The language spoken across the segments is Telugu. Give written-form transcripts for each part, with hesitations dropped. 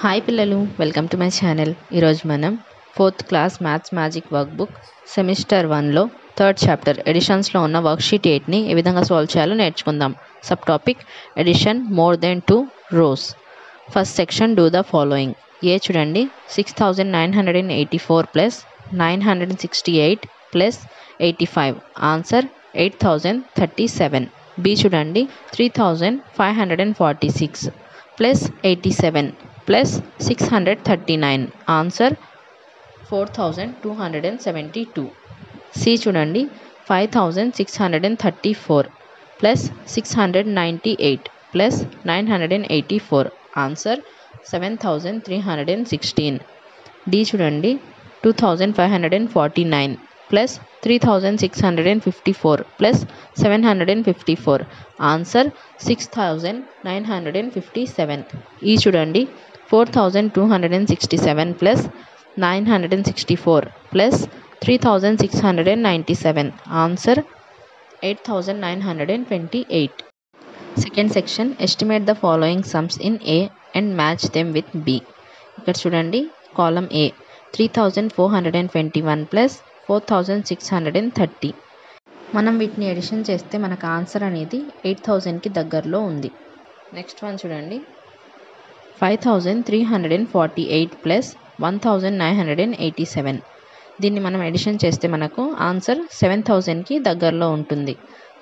హాయ్ పిల్లలు, వెల్కమ్ టు మై ఛానల్. ఈరోజు మనం 4th class maths magic workbook semester 1లో 3rd చాప్టర్ ఎడిషన్స్లో ఉన్న వర్క్షీట్ 8ని ఏ విధంగా సాల్వ్ చేయాలో నేర్చుకుందాం. Sub topic addition more than 2 rows. First section do the following. A చూడండి 6984 ప్లస్ 968 ప్లస్ 85 ఆన్సర్ 8037. బి చూడండి 3546 ప్లస్ 87 ప్లస్ 639 ఆన్సర్ 4272. సి చూడండి 5634 ప్లస్ 698 ప్లస్ 984 ఆన్సర్ 7316. డి చూడండి 2549 ప్లస్ 3654 ప్లస్ 754 ఆన్సర్ 6957. ఈ చూడండి 4267 plus 964 plus 3697 answer 8928. Second section estimate the following sums in A and match them with B. ఇక్కడ చూడండి కాలం ఏ 3421 ప్లస్ 4630. మనం వీటిని ఎడిషన్ చేస్తే మనకు ఆన్సర్ అనేది 8000కి దగ్గరలో ఉంది. నెక్స్ట్ వన్ చూడండి 5348 ప్లస్ 1987. దీన్ని మనం ఎడిషన్ చేస్తే మనకు ఆన్సర్ 7000కి దగ్గరలో ఉంటుంది.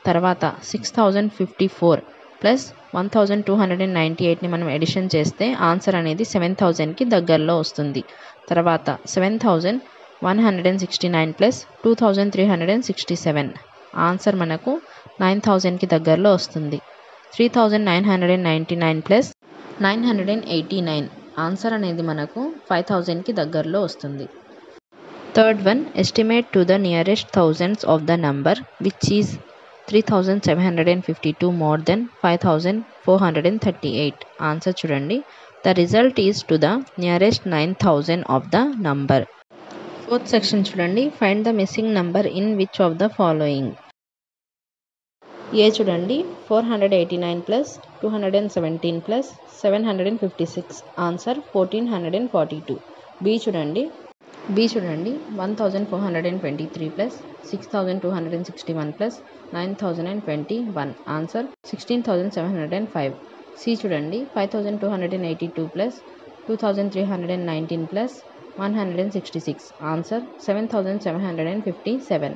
తర్వాత 6054 ప్లస్ 1298ని మనం ఎడిషన్ చేస్తే ఆన్సర్ అనేది 7000కి దగ్గరలో వస్తుంది. తర్వాత 7169 ప్లస్ 2367 ఆన్సర్ మనకు 9000కి దగ్గరలో వస్తుంది. 3999 ప్లస్ 989 ఆన్సర్ అనేది మనకు 5000కి దగ్గరలో వస్తుంది. Third one estimate to the nearest thousands of the number which is 3752 more than 5438. Answer చూడండి the result is to the nearest 9000 of the number. Fourth section చూడండి find the missing number in which of the following. A చూడండి 489 ప్లస్ 217 ప్లస్ 756 ఆన్సర్ 1442. బి చూడండి 1423 ప్లస్ 6261 ప్లస్ 9021 ఆన్సర్ 16705. సి చూడండి 5282 ప్లస్ 2319 ప్లస్ 166 ఆన్సర్ 7757.